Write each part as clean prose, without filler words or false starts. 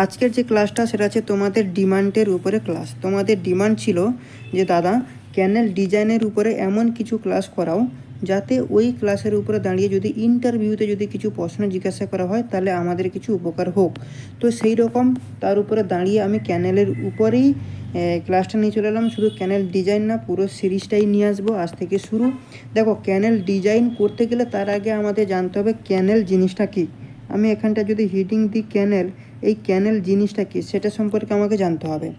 আজকের যে ক্লাসটা সেটা আছে তোমাদের ডিমান্ডের উপরে ক্লাস। তোমাদের ডিমান্ড ছিল যে দাদা ক্যানেল ডিজাইনের উপরে এমন কিছু ক্লাস করাও যাতে ওই ক্লাসের উপরে দাঁড়িয়ে যদি ইন্টারভিউতে যদি কিছু প্রশ্ন জিজ্ঞাসা করা হয় তাহলে আমাদের কিছু উপকার হোক। তো সেই রকম তার উপরে দাঁড়িয়ে আমি ক্যানেলের উপরেই ক্লাসটা নিয়ে চলে এলাম। শুধু ক্যানেল ডিজাইন না, পুরো সিরিজটাই নিয়ে আসবো আজ থেকে শুরু। দেখো, ক্যানেল ডিজাইন করতে গেলে তার আগে আমাদের জানতে হবে ক্যানেল জিনিসটা কী। আমি এখানটা যদি হিডিং দিই ক্যানেল, এই ক্যানেল জিনিসটা কী সেটা সম্পর্কে আমাকে জানতে হবে।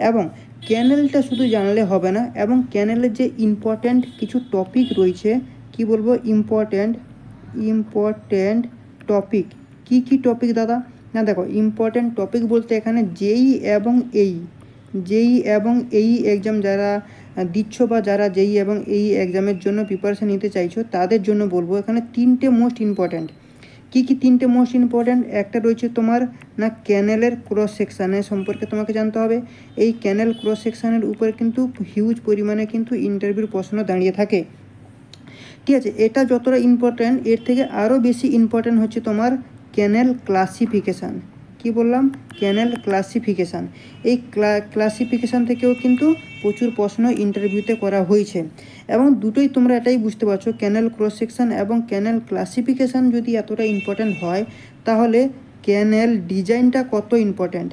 এবং ক্যানেলটা শুধু জানলে হবে না, এবং ক্যানেলের যে ইম্পর্ট্যান্ট কিছু টপিক রয়েছে, কি বলবো, ইম্পর্ট্যান্ট টপিক। কি কি টপিক দাদা? না দেখো, ইম্পর্ট্যান্ট টপিক বলতে এখানে জেই এবং এই এক্সাম যারা দিচ্ছ বা যারা জেই এবং এই এক্সামের জন্য প্রিপারেশান নিতে চাইছো তাদের জন্য বলবো এখানে তিনটে মোস্ট ইম্পর্ট্যান্ট। কি কি তিনটে মোস্ট ইম্পর্ট্যান্ট? একটা রয়েছে তোমার না ক্যানেলের ক্রস সেকশানের সম্পর্কে তোমাকে জানতে হবে। এই ক্যানেল ক্রস সেকশানের উপরে কিন্তু হিউজ পরিমাণে কিন্তু ইন্টারভিউর প্রশ্ন দাঁড়িয়ে থাকে, ঠিক আছে। এটা যতটা ইম্পর্ট্যান্ট, এর থেকে আরও বেশি ইম্পর্ট্যান্ট হচ্ছে তোমার ক্যানেল ক্লাসিফিকেশান। কি বললাম? ক্যানেল ক্লাসিফিকেশান। এই ক্লাসিফিকেশান থেকেও কিন্তু প্রচুর প্রশ্ন ইন্টারভিউতে করা হয়েছে। এবং দুটোই তোমরা এটাই বুঝতে পারছো, ক্যানেল ক্রস সেকশান এবং ক্যানেল ক্লাসিফিকেশান যদি এতটা ইম্পর্ট্যান্ট হয় তাহলে ক্যানেল ডিজাইনটা কত ইম্পর্ট্যান্ট,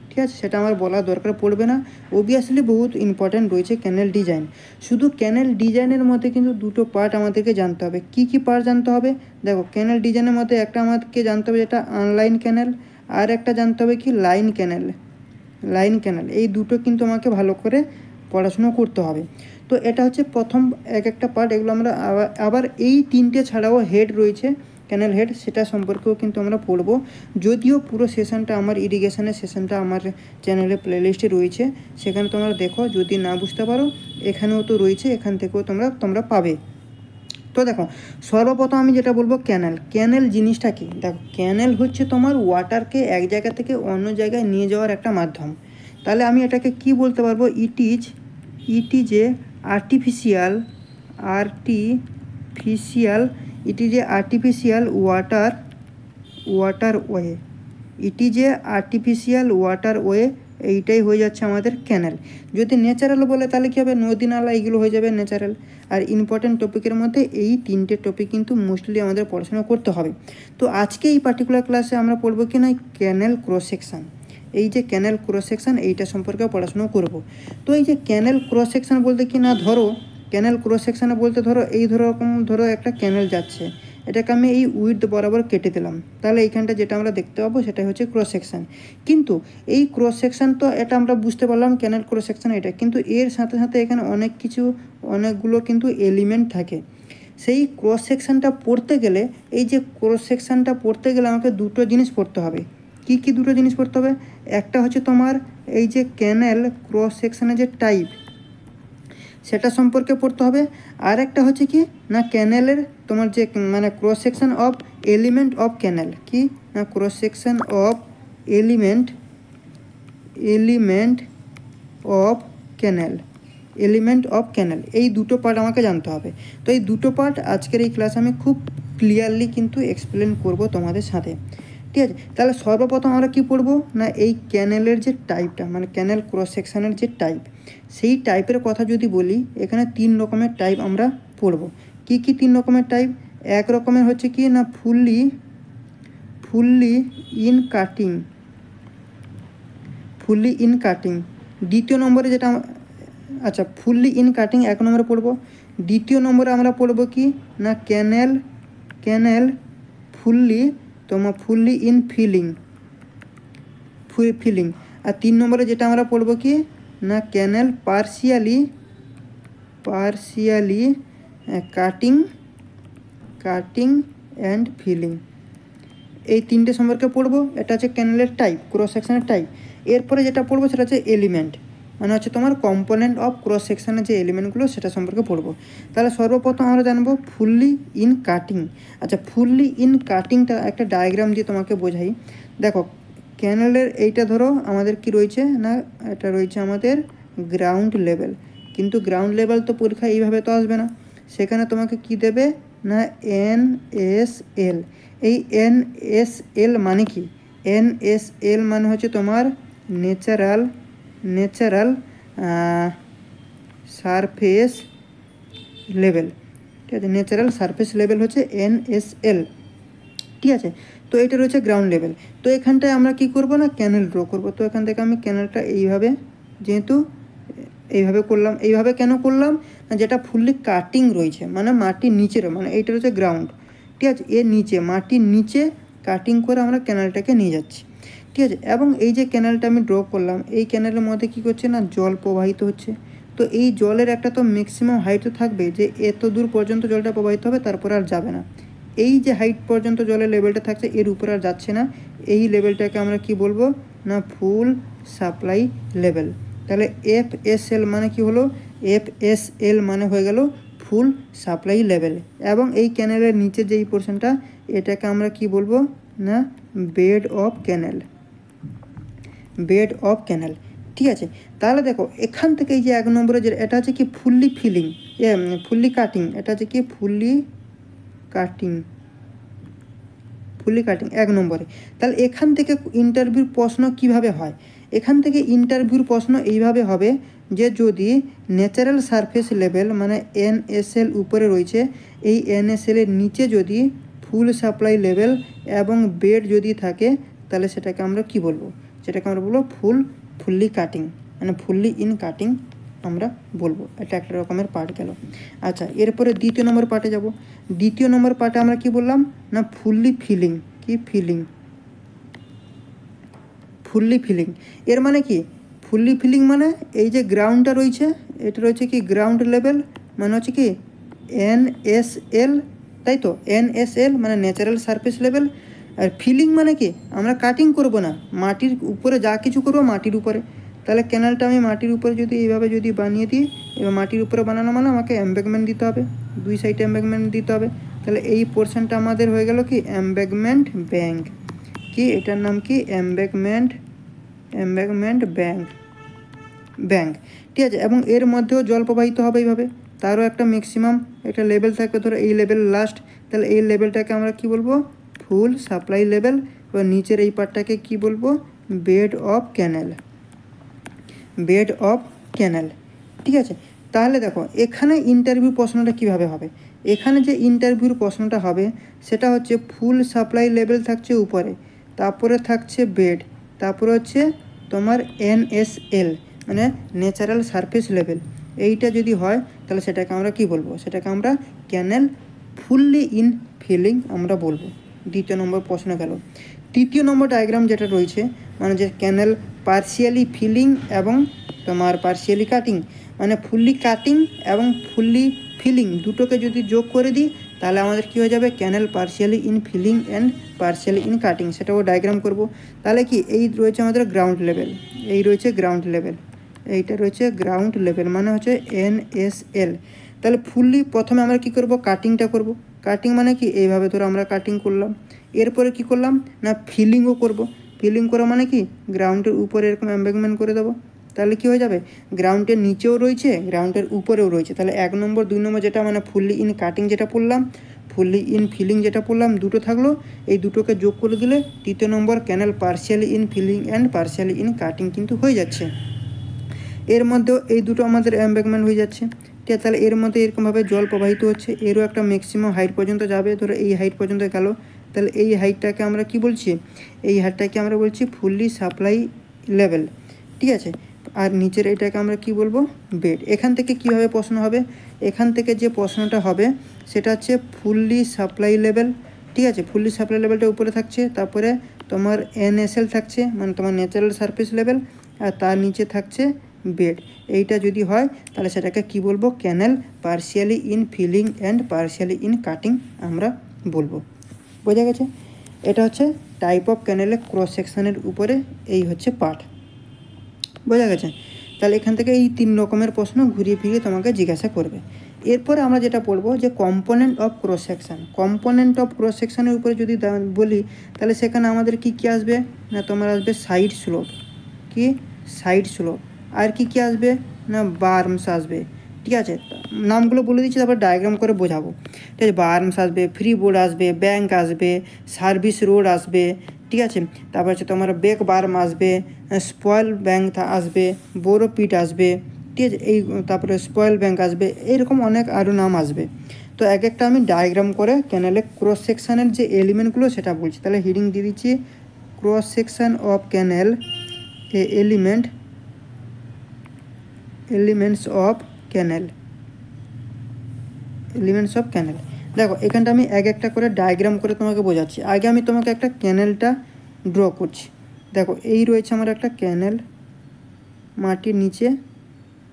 ঠিক আছে, সেটা আমার বলার দরকার পড়বে না। অবভিয়াসলি বহুত ইম্পর্ট্যান্ট রয়েছে ক্যানেল ডিজাইন। শুধু ক্যানেল ডিজাইনের মধ্যে কিন্তু দুটো পার্ট আমাদেরকে জানতে হবে। কি কি পার্ট জানতে হবে? দেখো, ক্যানেল ডিজাইনের মধ্যে একটা আমাদেরকে জানতে হবে যেটা আনলাইন ক্যানেল, আর একটা জানতে হবে কি লাইন ক্যানেল। এই দুটো কিন্তু আমাকে ভালো করে পড়াশুনো করতে হবে। তো এটা হচ্ছে প্রথম একটা পার্ট। এগুলো আমরা আবার এই তিনটে ছাড়াও হেড রয়েছে, ক্যানেল হেড, সেটা সম্পর্কেও কিন্তু আমরা পড়বো। যদিও পুরো সেশনটা আমার ইরিগেশনের সেশনটা আমার চ্যানেলে প্লেলিস্টে রয়েছে, সেখানে তোমরা দেখো। যদি না বুঝতে পারো এখানেও তো রয়েছে, এখান থেকেও তোমরা পাবে। তো দেখো, সর্বপ্রথম আমি যেটা বলবো ক্যানেল জিনিসটা কি। দেখো, ক্যানেল হচ্ছে তোমার ওয়াটারকে এক জায়গা থেকে অন্য জায়গায় নিয়ে যাওয়ার একটা মাধ্যম। তাহলে আমি এটাকে কি বলতে পারবো? It is a artificial waterway. এইটাই হয়ে যাচ্ছে আমাদের ক্যানেল। যদি ন্যাচারাল বলে তাহলে কী হবে? নদী নালা এগুলো হয়ে যাবে ন্যাচারাল। আর ইম্পর্ট্যান্ট টপিকের মধ্যে এই তিনটে টপিক কিন্তু মোস্টলি আমাদের পড়াশোনা করতে হবে। তো আজকে এই পার্টিকুলার ক্লাসে আমরা পড়বো কি না ক্যানেল ক্রস সেকশান। এই যে ক্যানেল ক্রস সেকশান, এইটা সম্পর্কে পড়াশোনা করব। তো এই যে ক্যানেল ক্রস সেকশান বলতে কি না, ধরো ক্যানেল ক্রস সেকশানে বলতে ধরো একটা ক্যানেল যাচ্ছে, এটাকে আমি এই উইডথ বরাবর কেটে দিলাম, তাহলে এইখানটা যেটা আমরা দেখতে পাবো সেটাই হচ্ছে ক্রস সেকশান। কিন্তু এই ক্রস সেকশান তো এটা আমরা বুঝতে পারলাম ক্যানেল ক্রস সেকশান এটা, কিন্তু এর সাথে সাথে এখানে অনেকগুলো কিন্তু এলিমেন্ট থাকে। সেই ক্রস সেকশানটা পড়তে গেলে আমাকে দুটো জিনিস পড়তে হবে। কি কি দুটো জিনিস পড়তে হবে? একটা হচ্ছে তোমার এই যে ক্যানেল ক্রস সেকশানের যে টাইপ, সেটা সম্পর্কে পড়তে হবে। আর একটা হচ্ছে কি না ক্যানেলের তোমার যে মানে cross section of element of canal, কি না cross section of element of canal. এই দুটো পার্ট আমাকে জানতে হবে। তো এই দুটো পার্ট আজকের এই ক্লাসে আমি খুব ক্লিয়ারলি কিন্তু এক্সপ্লেন করব তোমাদের সাথে, ঠিক আছে। তাহলে সর্বপ্রথম আমরা কি পড়বো না এই ক্যানেলের যে টাইপটা, মানে ক্যানেল ক্রস সেকশানের যে টাইপ, সেই টাইপের কথা যদি বলি, এখানে 3 রকমের টাইপ আমরা পড়ব। কি কি 3 রকমের টাইপ? এক রকমের হচ্ছে কি না ফুললি ইন কাটিং। দ্বিতীয় নম্বরে যেটা ফুললি ইন কাটিং 1 নম্বরে পড়বো। দ্বিতীয় নম্বরে আমরা পড়বো কি না ক্যানেল ফুললি ইন ফিলিং। আর 3 নম্বরে যেটা আমরা পড়বো কি না ক্যানেল পার্শিয়ালি কাটিং অ্যান্ড ফিলিং। এই তিনটে সম্পর্কে পড়বো। এটা হচ্ছে ক্যানেলের টাইপ, ক্রস সেকশনের টাইপ। এরপরে যেটা পড়বো সেটা হচ্ছে এলিমেন্ট, মানে হচ্ছে তোমার কম্পোনেন্ট অফ ক্রস সেকশনের যে এলিমেন্টগুলো সেটা সম্পর্কে পড়বো। তাহলে সর্বপ্রথম আমরা জানবো fully in cutting. Fully in কাটিংটা একটা ডায়াগ্রাম দিয়ে তোমাকে বোঝাই। দেখো, ক্যানেলের এইটা ধরো আমাদের কি রয়েছে না, এটা রয়েছে আমাদের গ্রাউন্ড লেভেল। কিন্তু গ্রাউন্ড লেভেল তো পরীক্ষা এইভাবে তো আসবে না, সেখানে তোমাকে কি দেবে না NSL। এই NSL মানে কি? NaCl মানে হচ্ছে তোমার ন্যাচারাল সারফেস লেভেল, ঠিক আছে, ন্যাচারাল সারফেস লেভেল হচ্ছে NaCl, ঠিক আছে। তো এটা রয়েছে গ্রাউন্ড লেভেল। তো এখানটায় আমরা কি করব না ক্যানেল ড্র করব। তো এখান থেকে আমি ক্যানেলটা এইভাবে, যেহেতু এইভাবে করলাম, এইভাবে কেন করলাম না, যেটা ফুললি কাটিং রয়েছে মানে মাটির নিচের, মানে এইটা হচ্ছে গ্রাউন্ড, ঠিক আছে, এর নিচে মাটির নিচে কাটিং করে আমরা ক্যানেলটাকে নিয়ে যাচ্ছি, ঠিক আছে। এবং এই যে ক্যানেলটা আমি ড্র করলাম, এই ক্যানেলের মধ্যে কী করছে না জল প্রবাহিত হচ্ছে। তো এই জলের একটা তো ম্যাক্সিমাম হাইটও থাকবে যে এত দূর পর্যন্ত জলটা প্রবাহিত হবে, তারপর আর যাবে না। এই যে হাইট পর্যন্ত জলের লেভেলটা থাকছে এর উপর আর যাচ্ছে না, এই লেভেলটাকে আমরা কি বলবো না ফুল সাপ্লাই লেভেল। তাহলে FSL মানে কি হলো, FSL মানে হয়ে গেল ফুল সাপ্লাই লেভেল। এবং এই ক্যানেলের নিচে যেই পোর্শনটা, এটাকে আমরা কি বলবো না bed of canal, bed of canal, ঠিক আছে। তাহলে দেখো এখান থেকে এই যে 1 নম্বরে যে এটা হচ্ছে কি ফুললি ফিলিং, ফুললি কাটিং, এটা হচ্ছে কি ফুললি কাটিং 1 নম্বরে। তাহলে এখান থেকে ইন্টারভিউর প্রশ্ন কিভাবে হয়, এখান থেকে ইন্টারভিউর প্রশ্ন এইভাবে হবে যে যদি ন্যাচারাল সারফেস লেভেল মানে NaCl উপরে রয়েছে, এই NaCl এর নিচে যদি ফুল সাপ্লাই লেভেল এবং বেড যদি থাকে, তাহলে সেটাকে আমরা কি বলবো, সেটাকে আমরা বলবো ফুললি কাটিং, মানে ফুললি ইন কাটিং আমরা বলবো। এটা একটা রকমের পার্ট গেল। আচ্ছা, এরপরে দ্বিতীয় নম্বর পার্টে যাব। দ্বিতীয় নম্বর পার্টে আমরা কি বললাম না ফুললি ফিলিং, কি ফিলিং, ফুললি ফিলিং। এর মানে কি ফুললি ফিলিং মানে এই যে গ্রাউন্ডটা রয়েছে, এটা রয়েছে কি গ্রাউন্ড লেভেল, মানে হচ্ছে কি NaCl, তাই তো, NaCl মানে natural surface level. Are feeling মানে কি আমরা কাটিং করব না, মাটির উপরে যা কিছু করবো মাটির উপরে। তাহলে ক্যানেলটা আমি মাটির উপরে যদি এইভাবে যদি বানিয়ে দিই, এবার মাটির উপরে বানানো মানে আমাকে এমব্যাগমেন্ট দিতে হবে, 2 সাইডে এমব্যাগমেন্ট দিতে হবে। তাহলে এই পোর্শনটা আমাদের হয়ে গেল কি এমব্যাগমেন্ট ব্যাঙ্ক, কি এটার নাম কি এমব্যাগমেন্ট ব্যাঙ্ক, ঠিক আছে। এবং এর মধ্যেও জল প্রবাহিত হবে এইভাবে, তারও একটা ম্যাক্সিমাম একটা লেভেল থাকবে, ধরো এই লেভেল লাস্ট। তাহলে এই লেভেলটাকে আমরা কি বলবো ফুল সাপ্লাই লেভেল। এবার নিচের এই পার্টটাকে কি বলবো bed of canal, bed of canal, ঠিক আছে। তাহলে দেখো এখানে ইন্টারভিউ প্রশ্নটা কিভাবে হবে, এখানে যে ইন্টারভিউর প্রশ্নটা হবে সেটা হচ্ছে ফুল সাপ্লাই লেভেল থাকছে উপরে, তারপরে থাকছে বেড, তারপরে হচ্ছে তোমার NaCl মানে ন্যাচারাল সারফেস লেভেল। এইটা যদি হয় তাহলে সেটাকে আমরা কি বলবো, সেটাকে আমরা ক্যানেল ফুললি ইন ফিলিং আমরা বলবো। দ্বিতীয় নম্বর প্রশ্ন গেল। তৃতীয় নম্বর ডায়াগ্রাম যেটা রয়েছে মানে যে ক্যানেল পার্শিয়ালি ফিলিং এবং তোমার পার্শিয়ালি কাটিং, মানে ফুললি কাটিং এবং ফুললি ফিলিং দুটোকে যদি যোগ করে দিই তাহলে আমাদের কী হয়ে যাবে canal partially in filling and partially in cutting, সেটাও ডায়াগ্রাম করব। তাহলে কি এই রয়েছে আমাদের গ্রাউন্ড লেভেল, এই রয়েছে গ্রাউন্ড লেভেল, এইটা রয়েছে গ্রাউন্ড লেভেল মানে হচ্ছে NaCl। তাহলে ফুললি প্রথমে আমরা কি করব কাটিংটা করব, কাটিং মানে কি এইভাবে ধরো আমরা কাটিং করলাম, এরপরে কি করলাম না ফিলিংও করব। ফিলিং করা মানে কি গ্রাউন্ডের উপরে এরকম এমব্যাগমেন্ট করে দেবো, তাহলে কি হয়ে যাবে গ্রাউন্ডের নিচেও রয়েছে গ্রাউন্ডের উপরেও রয়েছে। তাহলে 1 নম্বর 2 নম্বর যেটা মানে ফুললি ইন কাটিং যেটা পড়লাম, ফুললি ইন ফিলিং যেটা পড়লাম, দুটো থাকলো, এই দুটোকে যোগ করে দিলে তৃতীয় number canal partially in filling and partially in cutting কিন্তু হয়ে যাচ্ছে। এর মধ্যেও এই দুটো আমাদের এমব্যাগমেন্ট হয়ে যাচ্ছে, ঠিক আছে। তাহলে এর মধ্যে এরকমভাবে জল প্রবাহিত হচ্ছে, এরও একটা ম্যাক্সিমাম হাইট পর্যন্ত যাবে, ধরো এই হাইট পর্যন্ত গেল। তাহলে এই হাইটটাকে আমরা কি বলছি, এই হাইটটাকে আমরা বলছি ফুললি সাপ্লাই লেভেল, ঠিক আছে। আর নিচের এটাকে আমরা কি বলবো বেড। এখান থেকে কিভাবে প্রশ্ন হবে, এখান থেকে যে প্রশ্নটা হবে সেটা হচ্ছে ফুললি সাপ্লাই লেভেল, ঠিক আছে। ফুললি সাপ্লাই লেভেলটা উপরে থাকছে, তারপরে তোমার NaCl থাকছে মানে তোমার ন্যাচারাল সারফেস লেভেল, আর তার নিচে থাকছে বেড। এইটা যদি হয় তাহলে সেটাকে কি বলবো canal partially in filling and partially in cutting আমরা বলবো। বোঝা গেছে? এটা হচ্ছে টাইপ অফ ক্যানেলের ক্রস সেকশনের উপরে এই হচ্ছে পার্ট। বোঝা গেছে? তাহলে এখান থেকে এই 3 রকমের প্রশ্ন ঘুরিয়ে ফিরিয়ে তোমাকে জিজ্ঞাসা করবে। এরপরে আমরা যেটা পড়বো যে component of cross section. Component of cross সেকশনের উপরে যদি বলি তাহলে সেখানে আমাদের কি আসবে না তোমার আসবে সাইড স্লোপ, কি সাইড স্লোপ, আর কি আসবে না বার্মস আসবে, ঠিক আছে। নামগুলো বলে দিচ্ছি তারপর ডায়াগ্রাম করে বোঝাবো, ঠিক আছে। বার্মস আসবে, ফ্রি বোর্ড আসবে, ব্যাঙ্ক আসবে, সার্ভিস রোড আসবে, ঠিক আছে। তারপর হচ্ছে তোমার বেক বার্ম আসবে, স্পয়েল ব্যাংক আসবে, বোরো পিট আসবে, ঠিক আছে। এই তারপরে স্পয়েল ব্যাংক আসবে, এরকম অনেক আরও নাম আসবে। তো এক একটা আমি ডায়াগ্রাম করে ক্যানেলে ক্রস সেকশানের যে এলিমেন্টগুলো সেটা বলছি। তাহলে হিডিং দিয়ে দিচ্ছি cross section of canal a elements of canal. দেখো এখানটা আমি এক একটা করে ডায়াগ্রাম করে তোমাকে বোঝাচ্ছি। আগে আমি তোমাকে একটা ক্যানেলটা ড্র করছি। দেখো এই রয়েছে আমার একটা ক্যানেল, মাটির নিচে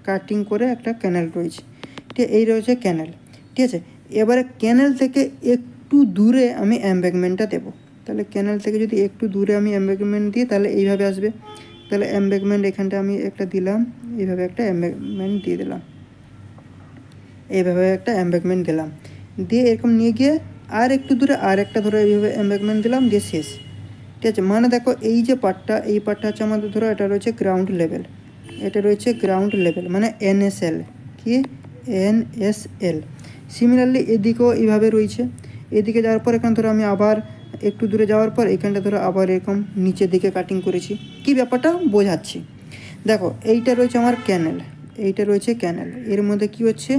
কাটিং করে একটা ক্যানেল রয়েছে, ঠিক এই রয়েছে ক্যানেল, ঠিক আছে। এবারে ক্যানেল থেকে একটু দূরে আমি এমব্যাঙ্কমেন্টটা দেবো। তাহলে ক্যানেল থেকে যদি একটু দূরে আমি এমব্যাঙ্কমেন্ট দিই তাহলে এইভাবে আসবে। তাহলে এমব্যাঙ্কমেন্ট এখানটা আমি একটা দিলাম, এইভাবে একটা এমব্যাঙ্কমেন্ট দিয়ে দিলাম, এইভাবে একটা এমব্যাঙ্কমেন্ট দিলাম, দিয়ে এরকম নিয়ে গিয়ে আর একটু দূরে আর একটা ধরো এইভাবে এমব্যাঙ্কমেন্ট দিলাম, দিয়ে শেষ, ঠিক আছে। মানে দেখো এই যে পার্টটা, এই পার্টটা হচ্ছে আমাদের ধরো এটা রয়েছে গ্রাউন্ড লেভেল, এটা রয়েছে গ্রাউন্ড লেভেল মানে NSL, কি NSL। সিমিলারলি এদিকেও এইভাবে রয়েছে। এদিকে যাওয়ার পর এখানে ধরো আমি আবার একটু দূরে যাওয়ার পর এখানটা ধরো আবার এরকম নিচের দিকে কাটিং করেছি। কি ব্যাপারটা বোঝাচ্ছি, দেখো এইটা রয়েছে আমার ক্যানেল, এইটা রয়েছে ক্যানেল, এর মধ্যে কি হচ্ছে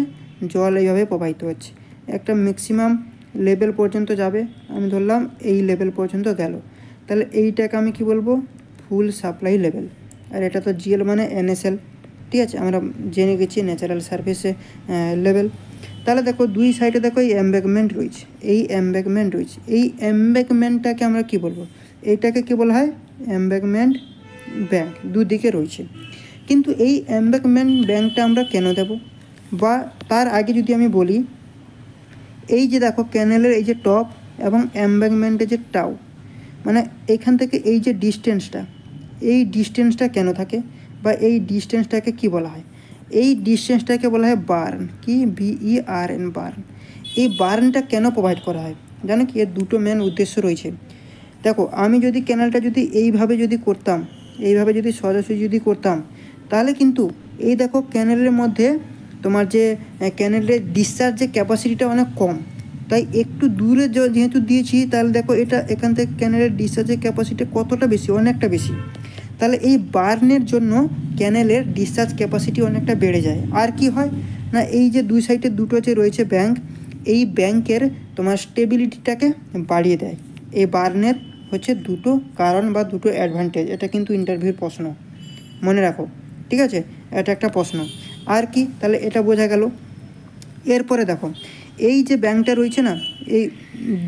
জল এইভাবে প্রবাহিত হচ্ছে, একটা ম্যাক্সিমাম লেভেল পর্যন্ত যাবে, আমি ধরলাম এই লেভেল পর্যন্ত গেল। তাহলে এইটাকে আমি কি বলবো, ফুল সাপ্লাই লেভেল। আর এটা তো GL মানে NSL, ঠিক আছে, আমরা জেনে গেছি ন্যাচারাল সারফেসে লেভেল। তাহলে দেখো দুই সাইডে দেখো এই এমব্যাঙ্কমেন্ট রয়েছে, এই এমব্যাঙ্কমেন্টটাকে আমরা কি বলবো, এইটাকে কি বলা হয় এমব্যাঙ্কমেন্ট ব্যাংক, দুদিকে রয়েছে। কিন্তু এই এমব্যাঙ্কমেন্ট ব্যাংকটা আমরা কেন দেব, বা তার আগে যদি আমি বলি, এই যে দেখো ক্যানেলের এই যে টপ এবং এমব্যাঙ্কমেন্টের যে টাউ, মানে এখান থেকে এই যে ডিস্টেন্সটা, এই ডিস্টেন্সটা কেন থাকে, বা এই ডিস্টেন্সটাকে কি বলা হয়, এই ডিস্টেন্সটাকে বলা হয় বার্ন, কি BERN বার্ন। এই বার্নটা কেন প্রোভাইড করা হয় জানো কি, এর দুটো মেন উদ্দেশ্য রয়েছে। দেখো আমি যদি ক্যানেলটা যদি এইভাবে যদি করতাম, এইভাবে যদি সোজাসুজি যদি করতাম, তাহলে কিন্তু এই দেখো ক্যানেলের মধ্যে তোমার যে ক্যানেলের ডিসচার্জের ক্যাপাসিটিটা অনেক কম, তাই একটু দূরে যেহেতু দিয়েছি, তাহলে দেখো এটা এখান থেকে ক্যানেলের ডিসচার্জের ক্যাপাসিটি কতটা বেশি, অনেকটা বেশি। তাহলে এই বার্নের জন্য ক্যানেলের ডিসচার্জ ক্যাপাসিটি অনেকটা বেড়ে যায়। আর কি হয় না, এই যে দুই সাইডে দুটো যে রয়েছে ব্যাংক, এই ব্যাংকের তোমার স্টেবিলিটিটাকে বাড়িয়ে দেয়। এই বার্নের হচ্ছে দুটো কারণ বা দুটো অ্যাডভান্টেজ, এটা কিন্তু ইন্টারভিউর প্রশ্ন, মনে রাখো, ঠিক আছে, এটা একটা প্রশ্ন। আর কি, তাহলে এটা বোঝা গেল। এরপরে দেখো এই যে ব্যাংকটা রয়েছে না, এই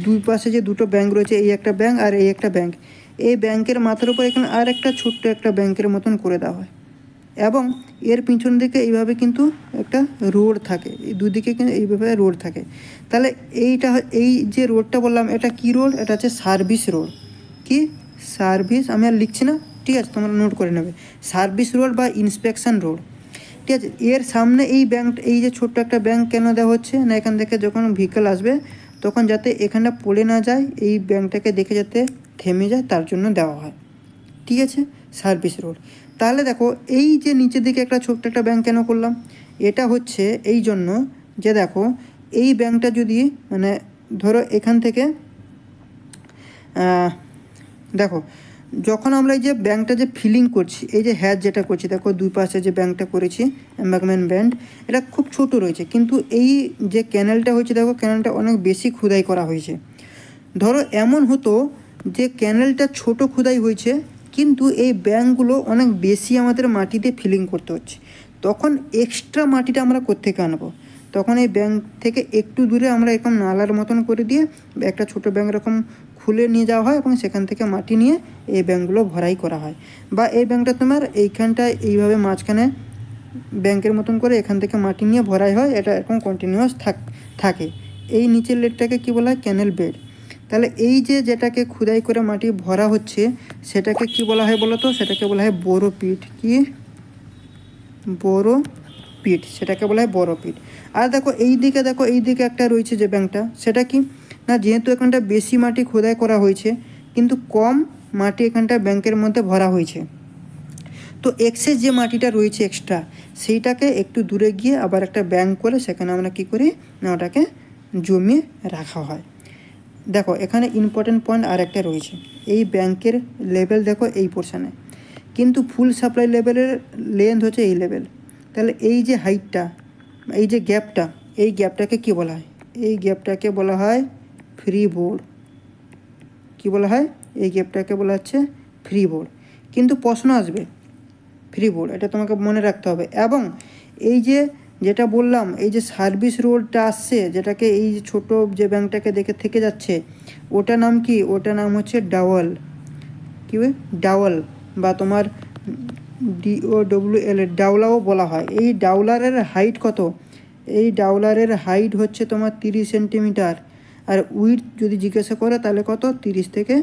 দুই পাশে যে দুটো ব্যাংক রয়েছে, এই একটা ব্যাংক আর এই একটা ব্যাংক, এই ব্যাংকের মাথার উপর এখানে আর একটা ছোট্ট একটা ব্যাংকের মতন করে দেওয়া হয়, এবং এর পিছন দিকে এইভাবে কিন্তু একটা রোড থাকে, এই দুদিকে কিন্তু এইভাবে রোড থাকে। তাহলে এইটা, এই যে রোডটা বললাম এটা কি রোড, এটা হচ্ছে সার্ভিস রোড, কি সার্ভিস, আমি আর লিখছি না, ঠিক আছে, তোমরা নোট করে নেবে, সার্ভিস রোড বা ইন্সপেকশন রোড, ঠিক আছে। এর সামনে এই ব্যাংক, এই যে ছোট্ট একটা ব্যাংক কেন দেওয়া হচ্ছে না, এখান থেকে যখন ভেহিকেল আসবে তখন যাতে এখানটা পড়ে না যায়, এই ব্যাংকটাকে দেখে যাতে থেমে যায়, তার জন্য দেওয়া হয়, ঠিক আছে, সার্ভিস রোড। তাহলে দেখো এই যে নিচের দিকে একটা ছোট্ট একটা ব্যাংক কেন করলাম, এটা হচ্ছে এই জন্য যে দেখো এই ব্যাংকটা যদি মানে ধরো এখান থেকে দেখো যখন আমরা এই যে ব্যাংকটা যে ফিলিং করছি, এই যে হ্যাজ যেটা করছি, দেখো দুই পাশে যে ব্যাংকটা করেছি এমব্যাঙ্কমেন্ট ব্যান্ড, এটা খুব ছোট রয়েছে, কিন্তু এই যে ক্যানেলটা হয়েছে দেখো ক্যানেলটা অনেক বেশি খোদাই করা হয়েছে। ধরো এমন হতো যে ক্যানেলটা ছোট খোদাই হয়েছে, কিন্তু এই ব্যাংকগুলো অনেক বেশি আমাদের মাটিতে ফিলিং করতে হচ্ছে, তখন এক্সট্রা মাটিটা আমরা কোত্থেকে আনবো, তখন এই ব্যাংক থেকে একটু দূরে আমরা এরকম নালার মতন করে দিয়ে একটা ছোটো ব্যাংক এরকম খুলে নিয়ে যাওয়া হয় এবং সেখান থেকে মাটি নিয়ে এই ব্যাংকগুলো ভরাই করা হয়। বা এই ব্যাংকটা তোমার এইখানটায় এইভাবে মাঝখানে ব্যাংকের মতন করে এখান থেকে মাটি নিয়ে ভরাই হয়, এটা এরকম কন্টিনিউয়াস থাকে। এই নিচের লেটটাকে কী বলা হয়, ক্যানেল বেড। তাহলে এই যে যেটাকে খুদাই করে মাটি ভরা হচ্ছে সেটাকে কি বলা হয় বলো তো, সেটাকে বলা হয় বোরো পিট, কি বোরো পিট, সেটাকে বলা হয় বোরো পিট। আর দেখো এই দিকে, দেখো এই দিকে একটা রয়েছে যে ব্যাংকটা, সেটা কি না, যেহেতু এখানটা বেশি মাটি খোদাই করা হয়েছে কিন্তু কম মাটি এখানটা ব্যাংকের মধ্যে ভরা হয়েছে, তো এক্সেস যে মাটিটা রয়েছে এক্সট্রা, সেইটাকে একটু দূরে গিয়ে আবার একটা ব্যাংক করে সেখানে আমরা কি করি না ওটাকে জমিয়ে রাখা হয়। দেখো এখানে ইম্পর্টেন্ট পয়েন্ট আর একটা রয়েছে, এই ব্যাংকের লেভেল দেখো এই পোর্শানে, কিন্তু ফুল সাপ্লাই লেভেলের লেন্থ হচ্ছে এই লেভেল। তাহলে এই যে হাইটটা, এই যে গ্যাপটা, এই গ্যাপটাকে কী বলা হয়? এই গ্যাপটাকে বলা হয় ফ্রি বোর্ড। কী বলা হয়? এই গ্যাপটাকে বলা হচ্ছে ফ্রি বোর্ড। কিন্তু প্রশ্ন আসবে ফ্রি বোর্ড, এটা তোমাকে মনে রাখতে হবে। এবং এই যে যেটা বললাম, এই যে সার্ভিস রোডটা আসছে, যেটাকে এই ছোট যে ব্যাংকটাকে দেখে থেকে যাচ্ছে, ওটা নাম কি? ওটা নাম হচ্ছে ডাওয়াল। কী ডাওয়াল, বা তোমার DOWL ডাওলাও বলা হয়। এই ডাওলারের হাইট কত? এই ডাওলারের হাইট হচ্ছে তোমার 30 সেন্টিমিটার, আর উইথ যদি জিজ্ঞাসা করে তাহলে কত? 30 থেকে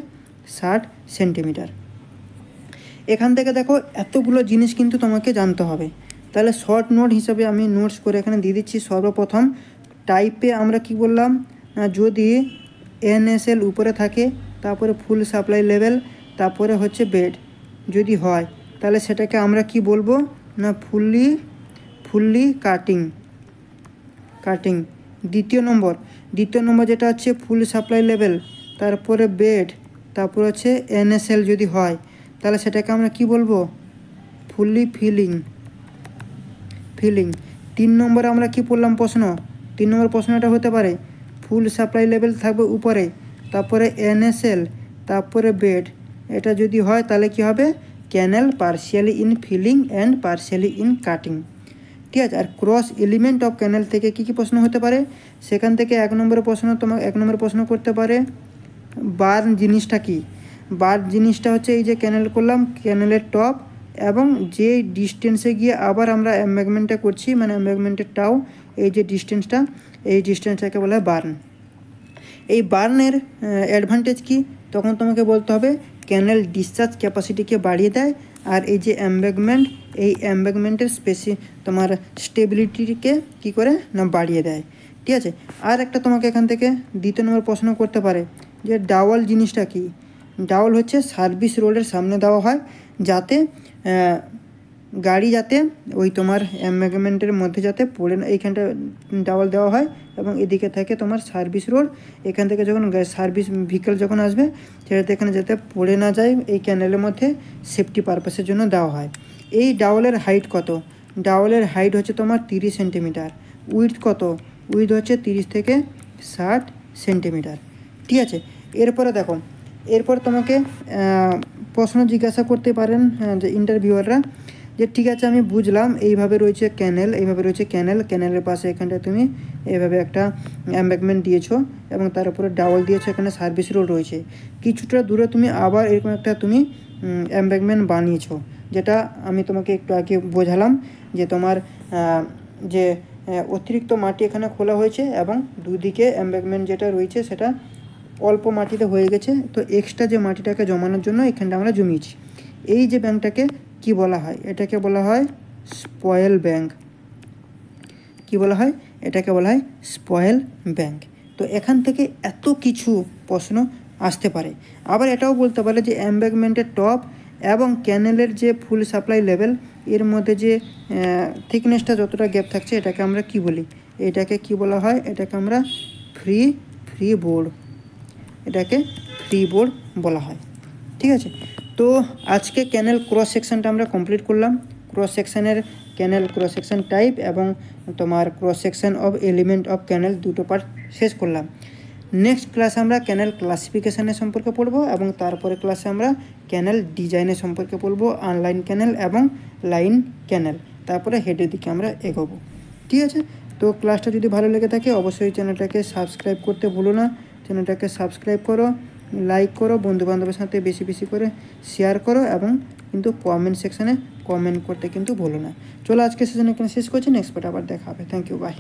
60 সেন্টিমিটার। এখান থেকে দেখো এতগুলো জিনিস কিন্তু তোমাকে জানতে হবে। তাহলে শর্ট নোট হিসাবে আমি নোটস করে এখানে দিয়ে দিচ্ছি। সর্বপ্রথম টাইপে আমরা কি বললাম, যদি NSL উপরে থাকে, তারপরে ফুল সাপ্লাই লেভেল, তারপরে হচ্ছে বেড যদি হয়, তাহলে সেটাকে আমরা কি বলবো না ফুললি কাটিং। দ্বিতীয় নম্বর যেটা হচ্ছে ফুল সাপ্লাই লেভেল, তারপরে বেড, তারপর হচ্ছে NSL যদি হয়, তাহলে সেটাকে আমরা কি বলবো? Fully feeling. 3 নম্বরে আমরা কি পড়লাম প্রশ্ন? 3 নম্বর প্রশ্নটা হতে পারে ফুল সাপ্লাই লেভেল থাকবে উপরে, তারপরে NSL, তারপরে বেড, এটা যদি হয় তাহলে কি হবে? Canal partially in filling and partially in cutting. ঠিক আছে। আর ক্রস এলিমেন্ট অফ ক্যানেল থেকে কী কী প্রশ্ন হতে পারে? সেখান থেকে 1 নম্বরের প্রশ্ন করতে পারে বার্ন জিনিসটা কি? বার্ন জিনিসটা হচ্ছে এই যে ক্যানেল করলাম, ক্যানেলের টপ এবং যে ডিস্টেন্সে গিয়ে আবার আমরা এম্বাঙ্কমেন্টটা করছি, মানে এম্বাঙ্কমেন্টের টাও, এই যে ডিস্টেন্সটা, এই ডিস্টেন্সটাকে বলা হয় বার্ন। এই বার্নের অ্যাডভান্টেজ কি? তখন তোমাকে বলতে হবে ক্যানেল ডিসচার্জ ক্যাপাসিটিকে বাড়িয়ে দেয়, আর এই যে এম্বাঙ্কমেন্ট, এই এম্বাঙ্কমেন্টের তোমার স্টেবিলিটিকে কী করে না বাড়িয়ে দেয়। ঠিক আছে। আর একটা তোমাকে এখান থেকে 2 নম্বর প্রশ্ন করতে পারে যে ডাওয়াল জিনিসটা কি? ডাওয়াল হচ্ছে সার্ভিস রোডের সামনে দেওয়া হয়, যাতে গাড়ি যাতে ওই তোমার এম্বাঙ্কমেন্টের মধ্যে যাতে পড়ে না, এইখানটা ডাওয়াল দেওয়া হয়, এবং এদিকে থাকে তোমার সার্ভিস রোড। এখান থেকে যখন সার্ভিস ভেহিকেল যখন আসবে, সেটাতে এখানে যাতে পড়ে না যায়, এই ক্যানেলের মধ্যে সেফটি পারপাসের জন্য দেওয়া হয়। এই ডাওয়ালের হাইট কত? ডাওয়ালের হাইট হচ্ছে তোমার 30 সেন্টিমিটার। উইথ কত? উইথ হচ্ছে 30 থেকে 60 সেন্টিমিটার। ঠিক আছে। এরপরে দেখো, এরপর তোমাকে প্রশ্ন জিজ্ঞাসা করতে পারেন যে ইন্টারভিউয়াররা, যে ঠিক আছে আমি বুঝলাম এইভাবে রয়েছে ক্যানেল, এইভাবে রয়েছে ক্যানেলের পাশে এখানটা তুমি এইভাবে একটা এম্বাঙ্কমেন্ট দিয়েছো এবং তার উপরে ডাওয়াল দিয়েছো, এখানে সার্ভিস রোড রয়েছে, কিছুটা দূরে তুমি আবার এরকম একটা তুমি এম্বাঙ্কমেন্ট বানিয়েছো, যেটা আমি তোমাকে একটু আগে বোঝালাম যে তোমার যে অতিরিক্ত মাটি এখানে খোলা হয়েছে এবং দুদিকে এম্বাঙ্কমেন্ট যেটা রয়েছে সেটা অল্প মাটিতে হয়ে গেছে, তো এক্সট্রা যে মাটিটাকে জমানোর জন্য এখানটা আমরা জমিয়েছি। এই যে ব্যাংকটাকে কি বলা হয়? এটাকে বলা হয় স্পয়েল ব্যাংক। কি বলা হয়? এটাকে বলা হয় স্পয়েল ব্যাংক। তো এখান থেকে এত কিছু প্রশ্ন আসতে পারে। আবার এটাও বলতে পারে যে এম্বাঙ্কমেন্টের টপ এবং ক্যানেলের যে ফুল সাপ্লাই লেভেল, এর মধ্যে যে থিকনেসটা যতটা গ্যাপ থাকছে, এটাকে আমরা কি বলি? এটাকে কি বলা হয়? এটাকে আমরা ফ্রি বোর্ড। এটাকে ফ্রি বোর্ড বলা হয়। ঠিক আছে। তো আজকে ক্যানেল ক্রস সেকশনটা আমরা কমপ্লিট করলাম। ক্যানেল ক্রস সেকশন টাইপ এবং তোমার cross section of element of canal, দুটো পার্ট শেষ করলাম। নেক্সট ক্লাসে আমরা ক্যানেল ক্লাসিফিকেশানের সম্পর্কে পড়বো, এবং তারপরে ক্লাসে আমরা ক্যানেল ডিজাইনের সম্পর্কে পড়বো, আনলাইন ক্যানেল এবং লাইন ক্যানেল, তারপরে হেডের দিকে আমরা এগোবো। ঠিক আছে। তো ক্লাসটা যদি ভালো লেগে থাকে অবশ্যই চ্যানেলটাকে সাবস্ক্রাইব করতে ভুলো না। চ্যানেলটাকে সাবস্ক্রাইব করো, লাইক করো, বন্ধুবান্ধবের সাথে বেশি বেশি করে শেয়ার করো, এবং কিন্তু কমেন্ট সেকশানে কমেন্ট করতে কিন্তু ভুলো না। চলো আজকে সেশন এখানে শেষ করছি, নেক্সট পার্ট আবার দেখা হবে। Thank you, by.